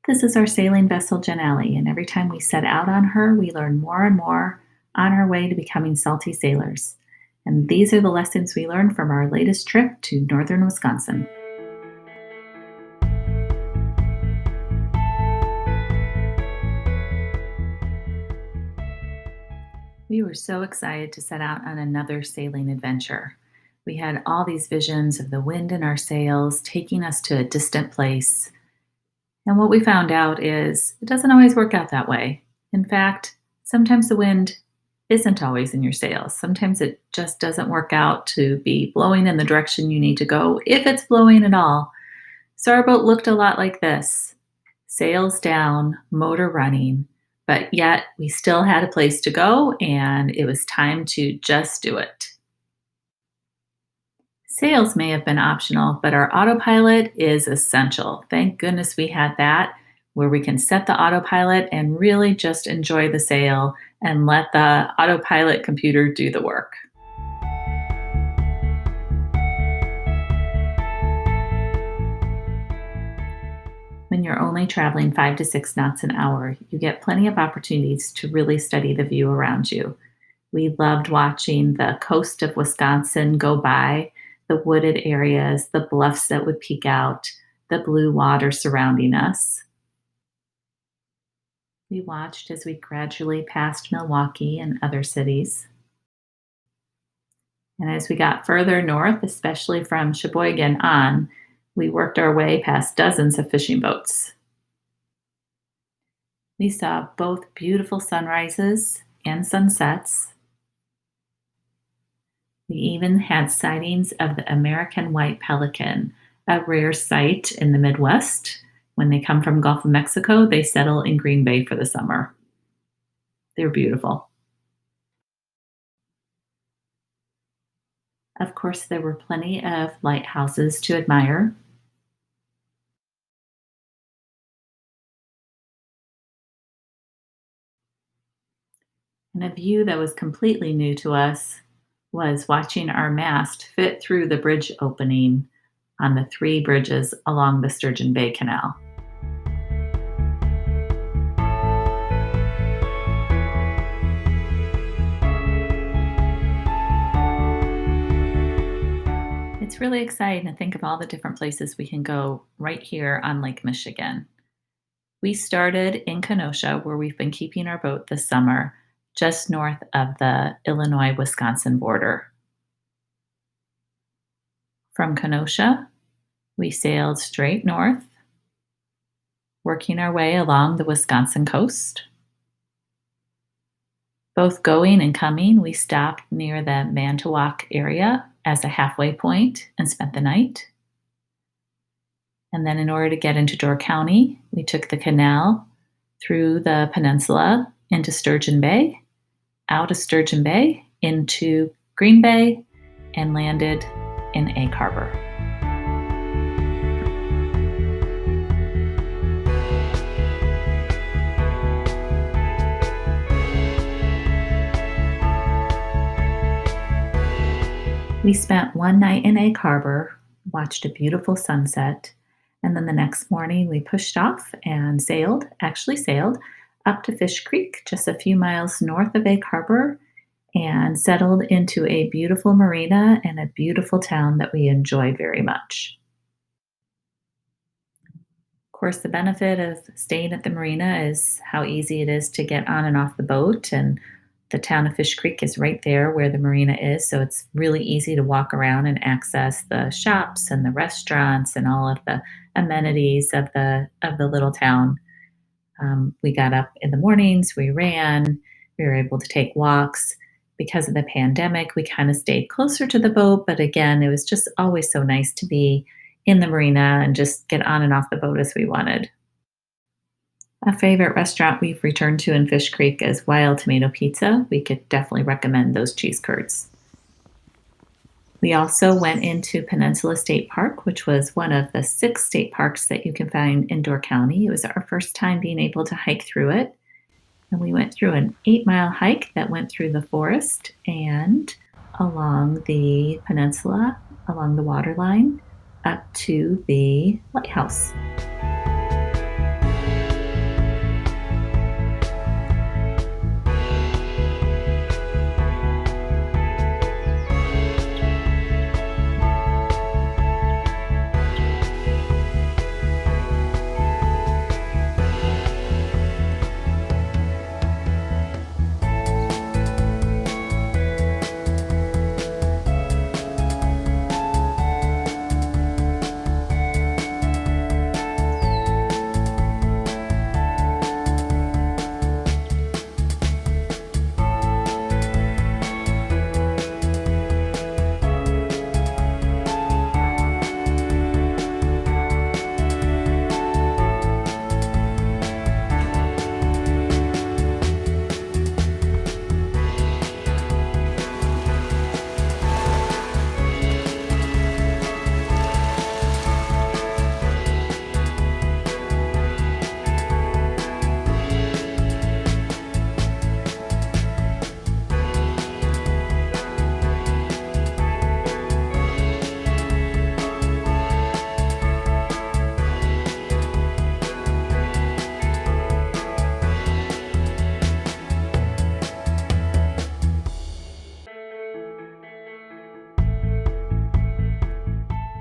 This is our sailing vessel, JenAly, and every time we set out on her, we learn more and more on our way to becoming salty sailors. And these are the lessons we learned from our latest trip to northern Wisconsin. We were so excited to set out on another sailing adventure. We had all these visions of the wind in our sails taking us to a distant place. And what we found out is it doesn't always work out that way. In fact, sometimes the wind isn't always in your sails. Sometimes it just doesn't work out to be blowing in the direction you need to go, if it's blowing at all. So our boat looked a lot like this: sails down, motor running, but yet we still had a place to go and it was time to just do it. Sales may have been optional, but our autopilot is essential. Thank goodness we had that, where we can set the autopilot and really just enjoy the sail and let the autopilot computer do the work. When you're only traveling 5 to 6 knots an hour, you get plenty of opportunities to really study the view around you. We loved watching the coast of Wisconsin go by, the wooded areas, the bluffs that would peek out, the blue water surrounding us. We watched as we gradually passed Milwaukee and other cities. And as we got further north, especially from Sheboygan on, we worked our way past dozens of fishing boats. We saw both beautiful sunrises and sunsets. We even had sightings of the American white pelican, a rare sight in the Midwest. When they come from Gulf of Mexico, they settle in Green Bay for the summer. They're beautiful. Of course, there were plenty of lighthouses to admire. And a view that was completely new to us was watching our mast fit through the bridge opening on the three bridges along the Sturgeon Bay Canal. It's really exciting to think of all the different places we can go right here on Lake Michigan. We started in Kenosha, where we've been keeping our boat this summer, just north of the Illinois Wisconsin border. From Kenosha, we sailed straight north, working our way along the Wisconsin coast. Both going and coming, we stopped near the Manitowoc area as a halfway point and spent the night. And then, in order to get into Door County, we took the canal through the peninsula into Sturgeon Bay, out of Sturgeon Bay into Green Bay, and landed in Egg Harbor. We spent one night in Egg Harbor, watched a beautiful sunset, and then the next morning we pushed off and actually sailed, up to Fish Creek, just a few miles north of Egg Harbor, and settled into a beautiful marina and a beautiful town that we enjoyed very much. Of course, the benefit of staying at the marina is how easy it is to get on and off the boat, and the town of Fish Creek is right there where the marina is, so it's really easy to walk around and access the shops and the restaurants and all of the amenities of the little town. We got up in the mornings, we ran, we were able to take walks. Because of the pandemic, we kind of stayed closer to the boat, but again, it was just always so nice to be in the marina and just get on and off the boat as we wanted. A favorite restaurant we've returned to in Fish Creek is Wild Tomato Pizza. We could definitely recommend those cheese curds. We also went into Peninsula State Park, which was one of the 6 state parks that you can find in Door County. It was our first time being able to hike through it. And we went through an 8-mile hike that went through the forest and along the peninsula, along the water line, up to the lighthouse.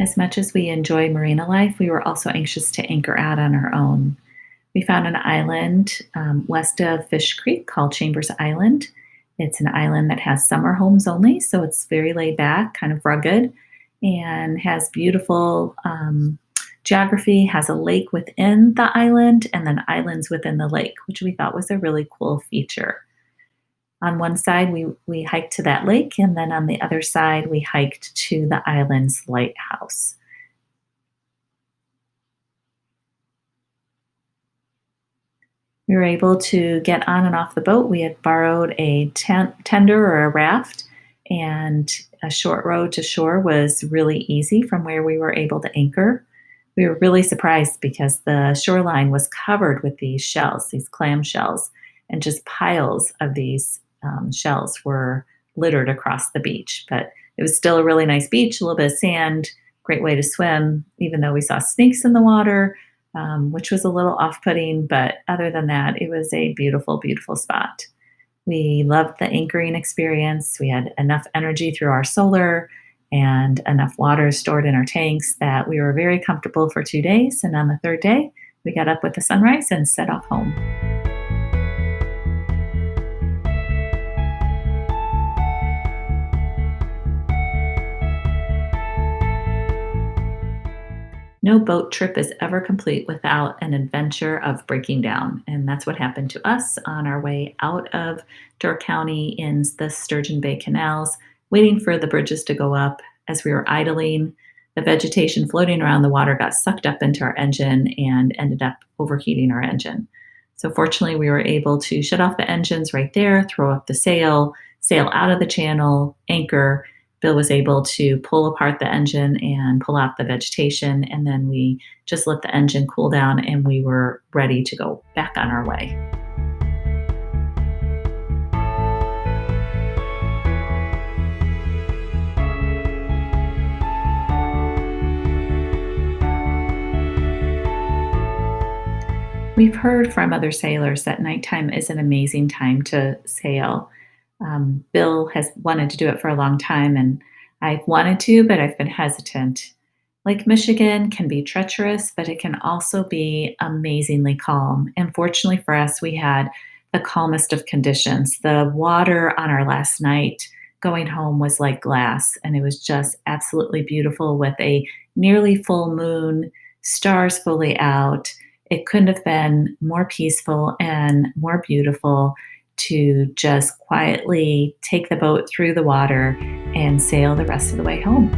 As much as we enjoy marina life, we were also anxious to anchor out on our own. We found an island west of Fish Creek called Chambers Island. It's an island that has summer homes only, so it's very laid back, kind of rugged, and has beautiful geography, has a lake within the island, and then islands within the lake, which we thought was a really cool feature. On one side, we hiked to that lake, and then on the other side, we hiked to the island's lighthouse. We were able to get on and off the boat. We had borrowed a tender or a raft, and a short row to shore was really easy from where we were able to anchor. We were really surprised because the shoreline was covered with these shells, these clam shells, and just piles of these shells were littered across the beach. But it was still a really nice beach, a little bit of sand, great way to swim, even though we saw snakes in the water, which was a little off putting. But other than that, it was a beautiful, beautiful spot. We loved the anchoring experience. We had enough energy through our solar and enough water stored in our tanks that we were very comfortable for 2 days. And on the third day, we got up with the sunrise and set off home. No boat trip is ever complete without an adventure of breaking down. And that's what happened to us on our way out of Door County in the Sturgeon Bay canals, waiting for the bridges to go up. As we were idling, the vegetation floating around the water got sucked up into our engine and ended up overheating our engine. So, fortunately, we were able to shut off the engines right there, throw up the sail, sail out of the channel, anchor. Bill was able to pull apart the engine and pull out the vegetation, and then we just let the engine cool down and we were ready to go back on our way. We've heard from other sailors that nighttime is an amazing time to sail. Bill has wanted to do it for a long time, and I've wanted to, but I've been hesitant. Lake Michigan can be treacherous, but it can also be amazingly calm. And fortunately for us, we had the calmest of conditions. The water on our last night going home was like glass, and it was just absolutely beautiful with a nearly full moon, stars fully out. It couldn't have been more peaceful and more beautiful to just quietly take the boat through the water and sail the rest of the way home.